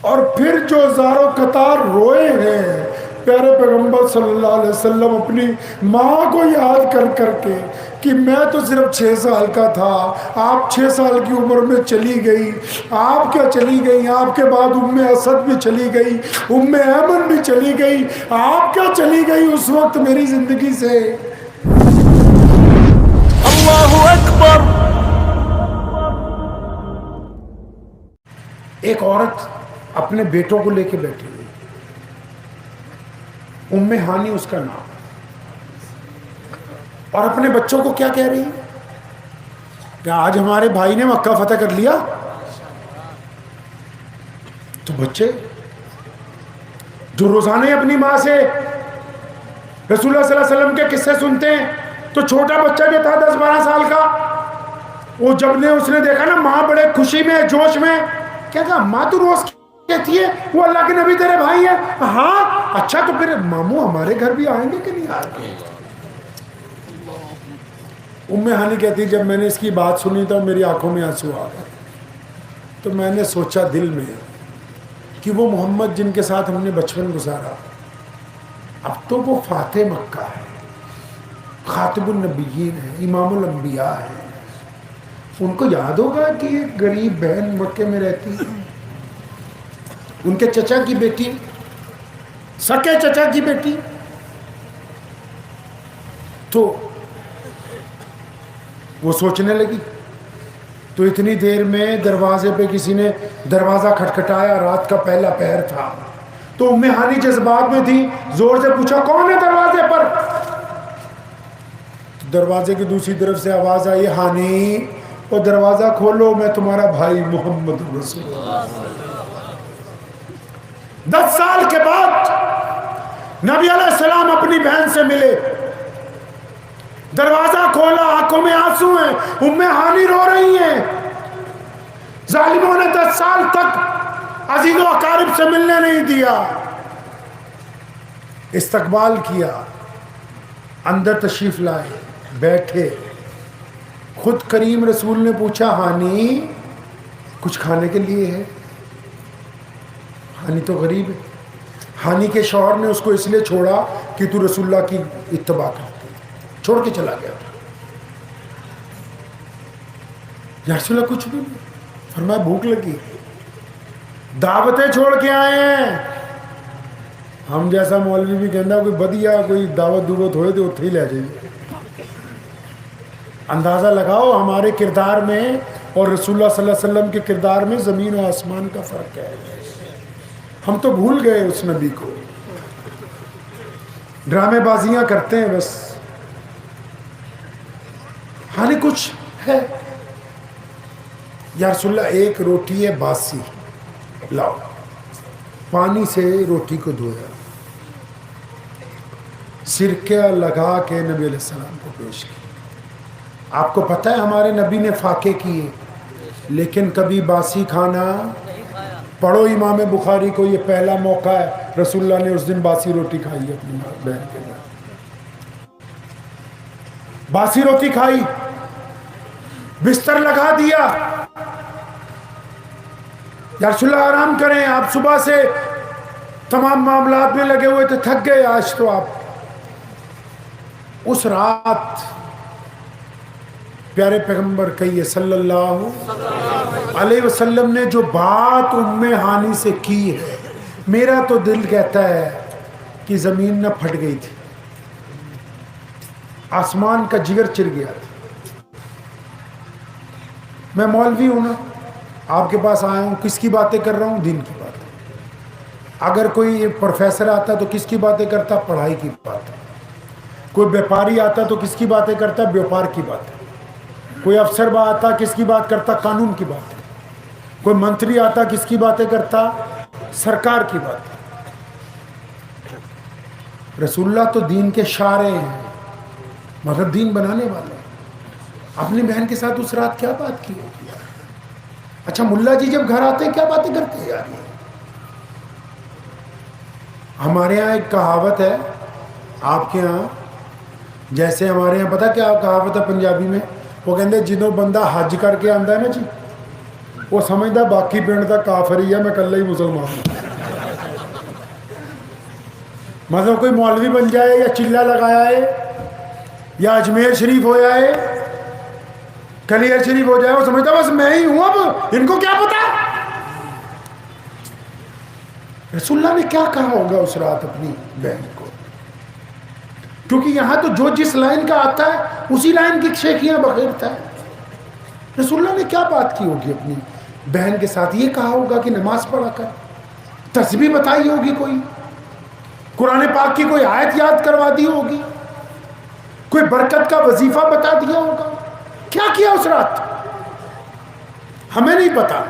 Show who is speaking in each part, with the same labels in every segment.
Speaker 1: اور پھر جو زاروں قطار روئے ہیں پیارے پیغمبر صلی اللہ علیہ وسلم اپنی ماں کو یاد کر کر کے کہ میں تو صرف 6 سال کا تھا، آپ 6 سال کی عمر میں چلی گئی، آپ کیا چلی گئی، آپ کے بعد ام اسد بھی چلی گئی، ام ایمن بھی چلی گئی، آپ کیا چلی گئی اس وقت میری زندگی سے۔
Speaker 2: اللہ اکبر۔
Speaker 1: ایک عورت اپنے بیٹوں کو لے کے بیٹھی ہوئی، ام ہانی اس کا نام، اور اپنے بچوں کو کیا کہہ رہی ہے کہ آج ہمارے بھائی نے مکہ فتح کر لیا۔ تو بچے جو روزانہ اپنی ماں سے رسول اللہ صلی اللہ علیہ وسلم کے قصے سنتے ہیں، تو چھوٹا بچہ جو تھا 10-12 سال کا، وہ جب اس نے دیکھا نا ماں بڑے خوشی میں جوش میں، کیا کہا ماں تو روز کہتی ہے وہ اللہ کے نبی تیرے بھائی ہیں، ہاں اچھا تو پھر ماموں ہمارے گھر بھی آئیں گے کہ نہیں آئیں گے۔ ام ہانی کہتی جب میں نے اس کی بات سنی تو میری آنکھوں میں آنسو آ گئے، تو میں نے سوچا دل میں کہ وہ محمد جن کے ساتھ ہم نے بچپن گزارا، اب تو وہ فاتح مکہ ہے، خاتم النبیین ہے، امام الانبیاء ہے، ان کو یاد ہوگا کہ ایک غریب بہن مکے میں رہتی ہے، ان کے چچا کی بیٹی، سکے چچا کی بیٹی۔ تو وہ سوچنے لگی، تو اتنی دیر میں دروازے پہ کسی نے دروازہ کھٹکھٹایا، رات کا پہلا پہر تھا، تو ام ہانی جذبات میں تھی، زور سے پوچھا کون ہے دروازے پر؟ دروازے کی دوسری طرف سے آواز آئی ہانی وہ دروازہ کھولو، میں تمہارا بھائی محمد رسول اللہ۔ 10 سال کے بعد نبی علیہ السلام اپنی بہن سے ملے، دروازہ کھولا، آنکھوں میں آنسو ہیں، ام ہانی رو رہی ہیں، ظالموں نے 10 سال تک عزیز و اقارب سے ملنے نہیں دیا، استقبال کیا، اندر تشریف لائے، بیٹھے، خود کریم رسول نے پوچھا ہانی کچھ کھانے کے لیے ہے؟ ہانی تو غریب ہے، ہانی کے شوہر نے اس کو اس لیے چھوڑا کہ تو رسول اللہ کی اتباع کرتی، چھوڑ کے چلا گیا، یا رسول اللہ کچھ بھی نہیں، فرمایا بھوک لگی، دعوتیں چھوڑ کے آئے ہیں، ہم جیسا مولوی بھی کہنا کوئی بدیا کوئی دعوت ہوئے تو اتھے ہی لے جائیے۔ اندازہ لگاؤ ہمارے کردار میں اور رسول اللہ صلی اللہ علیہ وسلم کے کردار میں زمین و آسمان کا فرق ہے۔ ہم تو بھول گئے اس نبی کو، ڈرامے بازیاں کرتے ہیں بس۔ ہاں کچھ ہے یا رسول اللہ ایک روٹی ہے باسی، لاؤ، پانی سے روٹی کو دھویا، سرکہ لگا کے نبی علیہ السلام کو پیش کیا۔ آپ کو پتہ ہے ہمارے نبی نے فاقے کیے لیکن کبھی باسی کھانا، پڑھو امام بخاری کو، یہ پہلا موقع ہے رسول اللہ نے اس دن باسی روٹی کھائی ہے اپنی بہن کے لیے، باسی روٹی کھائی، بستر لگا دیا، یا رسول اللہ آرام کریں، آپ صبح سے تمام معاملات میں لگے ہوئے تھے، تھک گئے آج تو آپ۔ اس رات پیارے پیغمبر کہیے صلی اللہ علیہ وسلم نے جو بات ام ہانی سے کی ہے، میرا تو دل کہتا ہے کہ زمین نہ پھٹ گئی تھی، آسمان کا جگر چر گیا تھا۔ میں مولوی ہوں نا، آپ کے پاس آیا ہوں، کس کی باتیں کر رہا ہوں؟ دین کی بات۔ اگر کوئی پروفیسر آتا تو کس کی باتیں کرتا؟ پڑھائی کی بات۔ کوئی بیپاری آتا تو کس کی باتیں کرتا؟ بیوپار کی بات۔ کوئی افسر با آتا کس کی بات کرتا؟ قانون کی بات۔ کوئی منتری آتا کس کی باتیں کرتا؟ سرکار کی بات۔ رسول اللہ تو دین کے شارع ہیں، مگر دین بنانے والے۔ اپنی بہن کے ساتھ اس رات کیا بات کی ہوگی؟ اچھا ملا جی جب گھر آتے ہیں کیا باتیں کرتے ہیں یار؟ ہمارے ہاں ایک کہاوت ہے، آپ کے ہاں جیسے ہمارے ہاں پتہ کیا کہاوت ہے پنجابی میں؟ وہ کہتے ہیں جدوں بندہ حج کر کے آندا ہے نا جی، وہ سمجھتا باقی پنڈ کا کافر ہی ہے، میں کلہ ہی مسلمان ہوں۔ مطلب کوئی مولوی بن جائے یا چلہ لگایا ہے یا اجمیر شریف ہو جائے، کلیر شریف ہو جائے، وہ سمجھتا بس میں ہی ہوں، اب ان کو کیا پتا۔ رسول اللہ نے کیا کہا ہوگا اس رات اپنی بہن کو؟ کیونکہ یہاں تو جو جس لائن کا آتا ہے اسی لائن کی شیخیاں بخیرتا ہے۔ رسول اللہ نے کیا بات کی ہوگی اپنی بہن کے ساتھ؟ یہ کہا ہوگا کہ نماز پڑھا کر، تسبیح بتائی ہوگی، کوئی قرآن پاک کی کوئی آیت یاد کروا دی ہوگی، کوئی برکت کا وظیفہ بتا دیا ہوگا۔ کیا کیا اس رات ہمیں نہیں پتا۔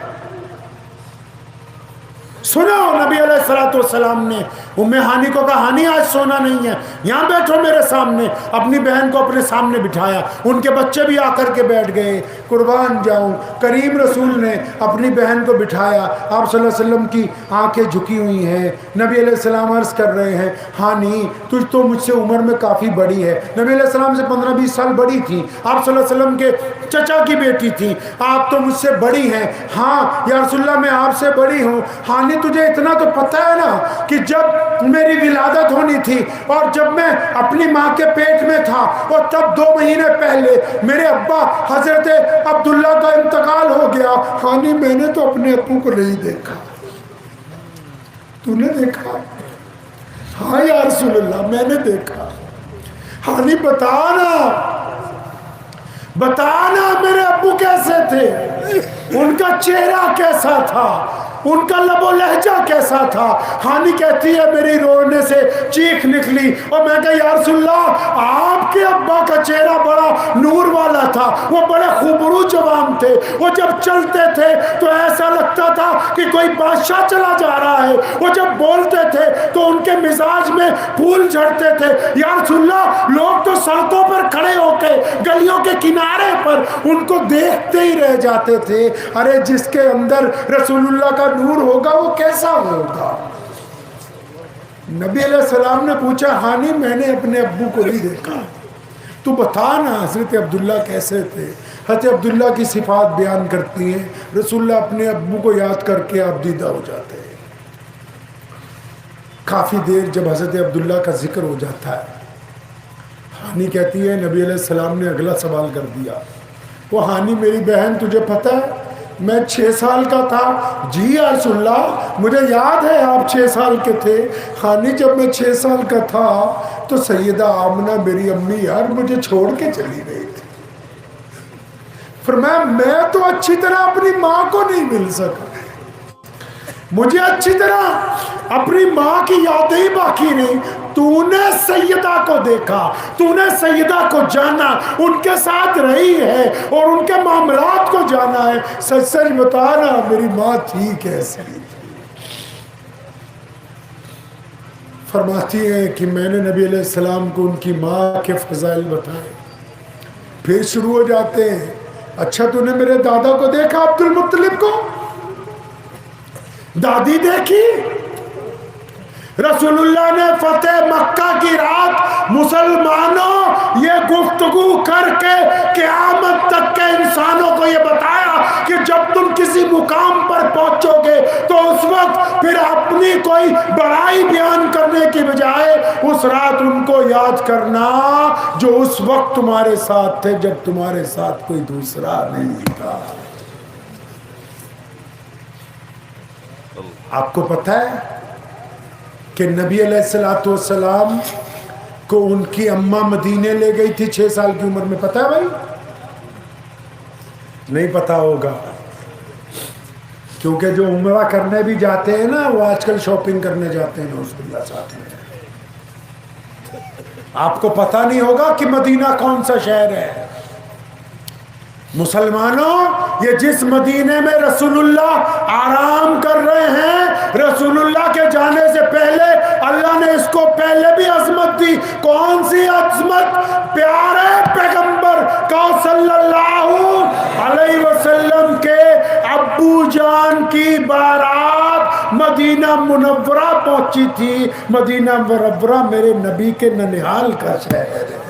Speaker 1: سنا نبی علیہ الصلوۃ والسلام نے ام ہانی کو کہا ہانی آج سونا نہیں ہے، یہاں بیٹھو میرے سامنے۔ اپنی بہن کو اپنے سامنے بٹھایا، ان کے بچے بھی آ کر کے بیٹھ گئے۔ قربان جاؤں، کریم رسول نے اپنی بہن کو بٹھایا، آپ صلی اللہ علیہ وسلم کی آنکھیں جھکی ہوئی ہیں، نبی علیہ السلام عرض کر رہے ہیں ہانی تجھ تو مجھ سے عمر میں کافی بڑی ہے، نبی علیہ السلام سے 15-20 سال بڑی تھی، آپ صلی اللہ علیہ وسلم کے چچا کی بیٹی تھی، آپ تو مجھ سے بڑی ہیں۔ ہاں یا رسول اللہ میں آپ سے بڑی ہوں۔ ہانی تجھے اتنا تو پتہ ہے نا کہ جب میری ولادت ہونی تھی اور جب میں اپنی ماں کے پیٹ میں تھا اور تب 2 مہینے پہلے میرے ابا حضرت عبداللہ کا انتقال ہو گیا۔ ہانی میں نے تو اپنے ابو کو نہیں دیکھا، تو نے دیکھا؟ ہاں یا رسول اللہ میں نے دیکھا۔ ہانی بتانا میرے ابو کیسے تھے، ان کا چہرہ کیسا تھا، ان کا لب و لہجہ کیسا تھا؟ ہانی کہتی ہے میری رونے سے چیخ نکلی اور میں کہا یا رسول اللہ آپ کے ابا کا چہرہ بڑا نور والا تھا، وہ بڑے خوبرو جوان تھے، وہ جب چلتے تھے تو ایسا لگتا تھا کہ کوئی بادشاہ چلا جا رہا ہے، وہ جب بولتے تھے تو ان کے مزاج میں پھول جھڑتے تھے۔ یا رسول اللہ لوگ تو سڑکوں پر کھڑے ہو کے گلیوں کے کنارے پر ان کو دیکھتے ہی رہ جاتے تھے۔ ارے جس کے اندر رسول اللہ کا نور ہوگا وہ کیسا ہوگا؟ نبی علیہ السلام نے پوچھا ہانی میں نے اپنے ابو کو نہیں دیکھا، تو بتا نا حضرت عبداللہ کیسے تھے؟ حضرت عبداللہ کی صفات بیان کرتی ہیں، رسول اللہ اپنے ابو کو یاد کر کے آپ دیدہ ہو جاتے ہیں۔ کافی دیر جب حضرت عبداللہ کا ذکر ہو جاتا ہے، ہانی کہتی ہے نبی علیہ السلام نے اگلا سوال کر دیا، وہ ہانی میری بہن تجھے پتہ ہے میں 6 سال کا تھا؟ جی یا رسول اللہ مجھے یاد ہے آپ 6 سال کے تھے۔ ہانی جب میں 6 سال کا تھا تو سیدہ آمنہ میری امی یار مجھے چھوڑ کے چلی گئی تھی، فرمایا میں تو اچھی طرح اپنی ماں کو نہیں مل سکا، مجھے اچھی طرح اپنی ماں کی یادیں ہی باقی نہیں۔ تو نے سیدہ کو دیکھا، تو نے سیدہ کو جانا، ان کے ساتھ رہی ہے اور ان کے معاملات کو جانا ہے، سچ سچ بتانا میری ماں تھی کیسی؟ فرماتی ہے کہ میں نے نبی علیہ السلام کو ان کی ماں کے فضائل بتائے، پھر شروع ہو جاتے ہیں اچھا تو نے میرے دادا کو دیکھا عبد المطلب کو، دادی دیکھی؟ رسول اللہ نے فتح مکہ کی رات مسلمانوں یہ گفتگو کر کے قیامت تک کے انسانوں کو یہ بتایا کہ جب تم کسی مقام پر پہنچو گے تو اس وقت پھر اپنی کوئی بڑائی بیان کرنے کی بجائے اس رات ان کو یاد کرنا جو اس وقت تمہارے ساتھ تھے جب تمہارے ساتھ کوئی دوسرا نہیں تھا۔ آپ کو پتہ ہے کہ نبی علیہ الصلوۃ والسلام کو ان کی اماں مدینے لے گئی تھی 6 سال کی عمر میں، پتہ ہے بھائی؟ نہیں پتا ہوگا، کیونکہ جو عمرہ کرنے بھی جاتے ہیں نا وہ آج کل شاپنگ کرنے جاتے ہیں نعوذ باللہ ساتھ میں۔ آپ کو پتہ نہیں ہوگا کہ مدینہ کون سا شہر ہے۔ مسلمانوں یہ جس مدینے میں رسول اللہ آرام کر رہے ہیں، رسول اللہ کے جانے سے پہلے اللہ نے اس کو پہلے بھی عظمت دی۔ کون سی عظمت؟ پیارے پیغمبر کا صلی اللہ علیہ وسلم کے ابو جان کی بارات مدینہ منورہ پہنچی تھی۔ مدینہ منورہ میرے نبی کے ننہال کا شہر ہے۔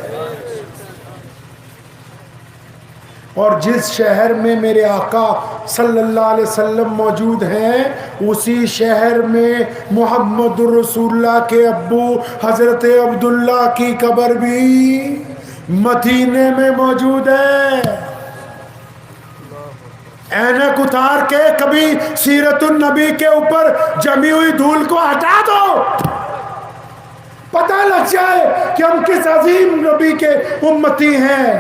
Speaker 1: اور جس شہر میں میرے آقا صلی اللہ علیہ وسلم موجود ہیں اسی شہر میں محمد رسول اللہ کے ابو حضرت عبداللہ کی قبر بھی مدینے میں موجود ہے. اینک اتار کے کبھی سیرت النبی کے اوپر جمی ہوئی دھول کو ہٹا دو, پتہ لگ جائے کہ ہم کس عظیم نبی کے امتی ہیں.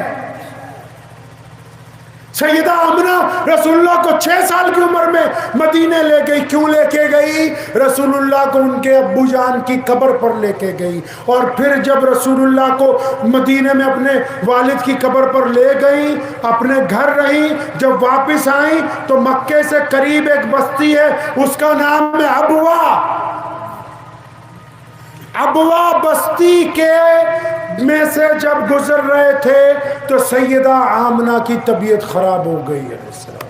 Speaker 1: سیدہ آمنہ رسول اللہ کو 6 سال کی عمر میں مدینے لے گئی. کیوں لے کے گئی؟ رسول اللہ کو ان کے ابو جان کی قبر پر لے کے گئی. اور پھر جب رسول اللہ کو مدینے میں اپنے والد کی قبر پر لے گئی, اپنے گھر رہی, جب واپس آئیں تو مکے سے قریب ایک بستی ہے, اس کا نام ہے ابوا. ابوا بستی کے میں سے جب گزر رہے تھے تو سیدہ آمنہ کی طبیعت خراب ہو گئی علیہ السلام.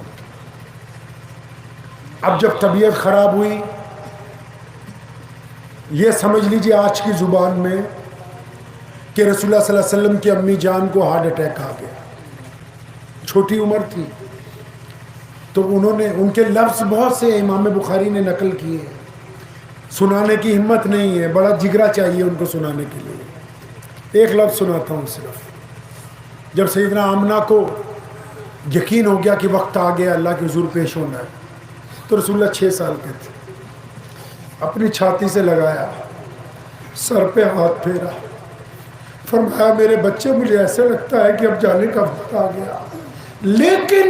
Speaker 1: اب جب طبیعت خراب ہوئی, یہ سمجھ لیجیے آج کی زبان میں کہ رسول اللہ صلی اللہ علیہ وسلم کی امی جان کو ہارٹ اٹیک آ گیا. چھوٹی عمر تھی تو انہوں نے, ان کے لفظ بہت سے امام بخاری نے نقل کیے, سنانے کی ہمت نہیں ہے, بڑا جگرا چاہیے ان کو سنانے کے لیے. ایک لفظ سناتا ہوں صرف. جب سیدنا آمنہ کو یقین ہو گیا کہ وقت آ گیا اللہ کے حضور پیش ہونا ہے, تو رسول اللہ 6 سال کے تھے, اپنی چھاتی سے لگایا, سر پہ ہاتھ پھیرا, فرمایا میرے بچے مجھے ایسے لگتا ہے کہ اب جانے کا وقت آ گیا, لیکن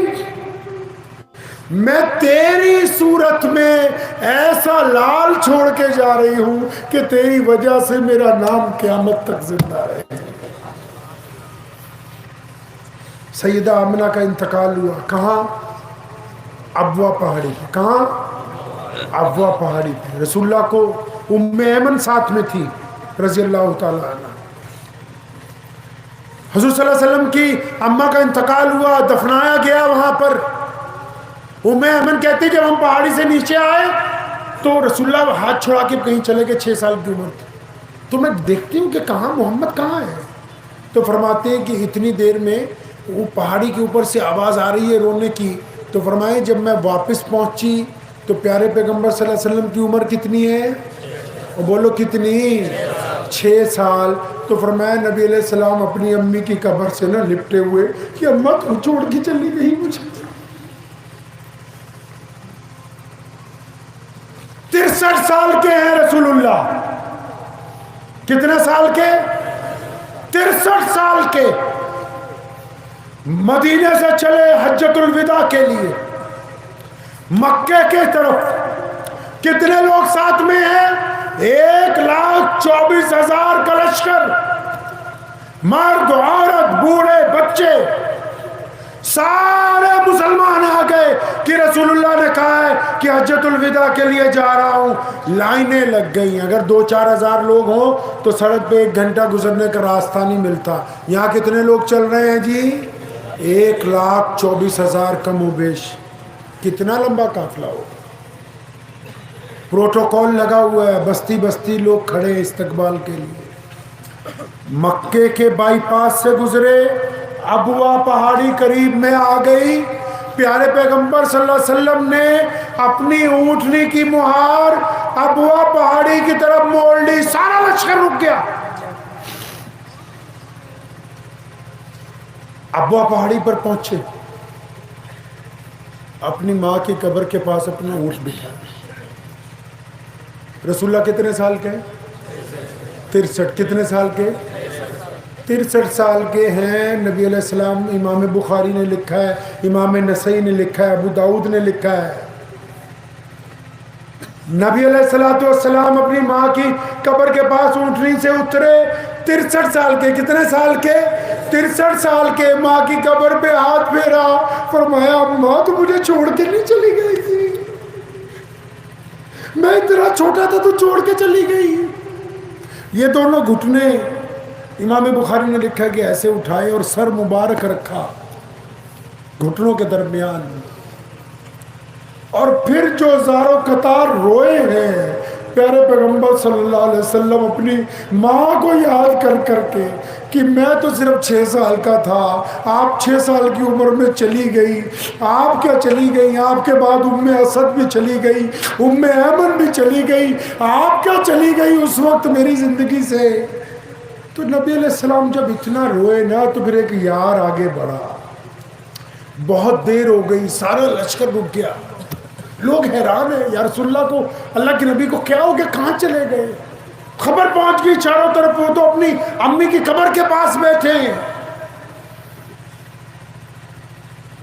Speaker 1: میں تیری صورت میں ایسا لال چھوڑ کے جا رہی ہوں کہ تیری وجہ سے میرا نام قیامت تک زندہ رہے. سیدہ آمنہ کا انتقال ہوا. کہاں؟ ابوا پہاڑی پہ. کہاں؟ ابوا پہاڑی پہ. رسول اللہ کو ام ایمن ساتھ میں تھی رضی اللہ تعالیٰ عنہ. حضور صلی اللہ علیہ وسلم کی اماں کا انتقال ہوا, دفنایا گیا وہاں پر. ام ایمن کہتی جب ہم پہاڑی سے نیچے آئے تو رسول اللہ ہاتھ چھڑا کے کہیں چلے گئے, 6 سال کی عمر تھی. تو میں دیکھتی ہوں کہ کہاں محمد کہاں ہے. تو فرماتے ہیں کہ اتنی دیر میں وہ پہاڑی کے اوپر سے آواز آ رہی ہے رونے کی. تو فرمائے جب میں واپس پہنچی تو پیارے پیغمبر صلی اللہ علیہ وسلم کی عمر کتنی ہے؟ اور بولو کتنی؟ 6 سال. تو فرمایا نبی علیہ السلام اپنی امی کی قبر سے نہ لپٹے ہوئے کہ اماں تو چھوڑ کے چلی گئی مجھے. 63 سال کے ہیں رسول اللہ. کتنے سال کے؟ 63 سال کے. مدینے سے چلے حجۃ الوداع کے لیے مکے کے طرف. کتنے لوگ ساتھ میں ہیں؟ 1,24,000 کا لشکر, مرد عورت بوڑھے بچے سارے مسلمان آ گئے کہ رسول اللہ نے کہا ہے کہ حجۃ الوداع کے لیے جا رہا ہوں. لائنیں لگ گئیں. اگر 2-4 ہزار لوگ ہوں تو سڑک پہ 1 گھنٹہ گزرنے کا راستہ نہیں ملتا. یہاں کتنے لوگ چل رہے ہیں جی؟ 1,24,000 کم و بیش. کتنا لمبا قافلہ ہو. پروٹوکول لگا ہوا ہے, بستی بستی لوگ کھڑے ہیں استقبال کے لیے. مکے کے بائی پاس سے گزرے, ابوا پہاڑی قریب میں آ گئی. پیارے پیغمبر صلی اللہ علیہ وسلم نے اپنی اونٹنی کی مہار ابوا پہاڑی کی طرف موڑ لی. سارا لشکر رک گیا. ابوا پہاڑی پر پہنچے, اپنی ماں کی قبر کے پاس اپنا اونٹ بٹھا. رسول اللہ کتنے سال کے؟ 63. کتنے سال کے؟ 63 سال کے ہیں. نبی علیہ السلام, امام بخاری نے لکھا ہے, امام نسائی نے لکھا ہے, ابو داؤد نے لکھا ہے, نبی علیہ السلام اپنی ماں کی قبر کے پاس اونٹنی سے اترے. 63 سال کے. کتنے سال کے؟ 63 سال کے. ماں کی قبر پہ ہاتھ پھیرا, فرمایا ماں تو مجھے چھوڑ کے نہیں چلی گئی تھی, میں اتنا چھوٹا تھا تو چھوڑ کے چلی گئی. یہ دونوں گھٹنے امام بخاری نے لکھا کہ ایسے اٹھائے اور سر مبارک رکھا گھٹنوں کے درمیان, اور پھر جو زاروں قطار روئے ہیں پیارے پیغمبر صلی اللہ علیہ وسلم اپنی ماں کو یاد کر کر کے کہ میں تو صرف 6 سال کا تھا، آپ 6 سال کی عمر میں چلی گئی، آپ کیا چلی گئی، آپ کے بعد ام اسد بھی چلی گئی، ام ایمن بھی چلی گئی، آپ کیا چلی گئی اس وقت میری زندگی سے. تو نبی علیہ السلام جب اتنا روئے نا تو پھر ایک یار آگے بڑھا. بہت دیر ہو گئی، سارا لشکر رک گیا، لوگ حیران ہیں یا رسول اللہ کو، اللہ کے نبی کو کیا ہو گیا، کہاں چلے گئے؟ خبر پہنچ گئی چاروں طرف، وہ تو اپنی امی کی قبر کے پاس بیٹھے ہیں.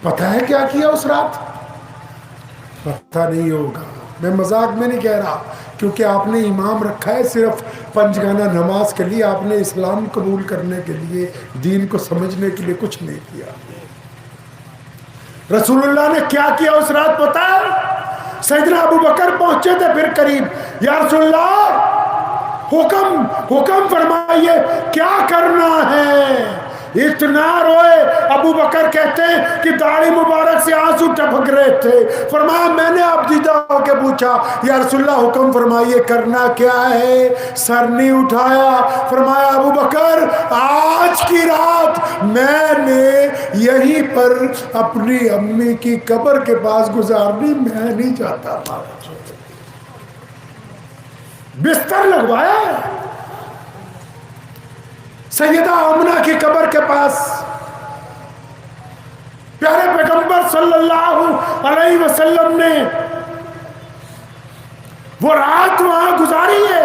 Speaker 1: پتہ ہے کیا کیا اس رات؟ پتہ نہیں ہوگا، میں مذاق میں نہیں کہہ رہا، کیونکہ آپ نے امام رکھا ہے صرف پنجگانہ نماز کے لیے، آپ نے اسلام قبول کرنے کے لیے، دین کو سمجھنے کے لیے کچھ نہیں کیا. رسول اللہ نے کیا کیا اس رات پتہ ہے؟ سیدنا ابو بکر پہنچے تھے پھر قریب، یا رسول اللہ حکم فرمائیے کیا کرنا ہے. اتنا روئے، ابو بکر کہتے ہیں کہ داڑھی مبارک سے آنسو ٹپک رہے تھے. فرمایا میں نے آپ دیدہ ہو کے پوچھا یا رسول اللہ حکم فرمائیے کرنا کیا ہے؟ سر نہیں اٹھایا. فرمایا ابو بکر آج کی رات میں نے یہیں پر اپنی امی کی قبر کے پاس گزارنی، میں نہیں چاہتا تھا. بستر لگوایا سیدہ آمنہ کی قبر کے پاس. پیارے پیغمبر صلی اللہ علیہ وسلم نے وہ رات وہاں گزاری ہے.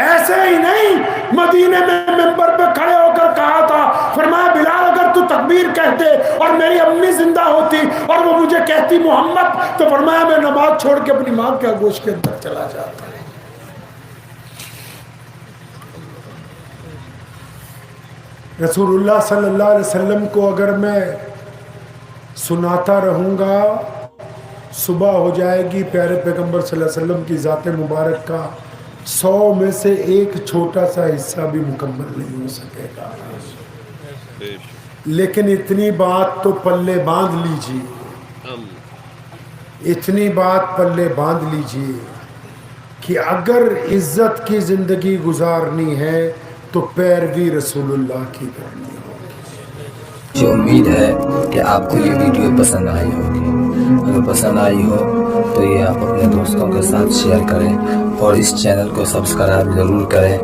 Speaker 1: ایسے ہی نہیں، مدینے میں منبر پہ کھڑے ہو کر کہا تھا، فرمایا بلال اگر تو تکبیر کہتے اور میری امی زندہ ہوتی اور وہ مجھے کہتی محمد، تو فرمایا میں نماز چھوڑ کے اپنی ماں کے آغوش کے اندر چلا جاتا. رسول اللہ صلی اللہ علیہ وسلم کو اگر میں سناتا رہوں گا، صبح ہو جائے گی، پیارے پیغمبر صلی اللہ علیہ وسلم کی ذات مبارک کا 100 میں سے ایک چھوٹا سا حصہ بھی مکمل نہیں ہو سکے گا. لیکن اتنی بات تو پلے باندھ لیجیے، اتنی بات پلے باندھ لیجیے کہ اگر عزت کی زندگی گزارنی ہے تو پیروی رسول اللہ کی کرنی ہوگی.
Speaker 3: مجھے امید ہے کہ آپ کو یہ ویڈیو پسند آئی ہوگی. اگر پسند آئی ہو تو یہ آپ اپنے دوستوں کے ساتھ شیئر کریں اور اس چینل کو سبسکرائب ضرور کریں.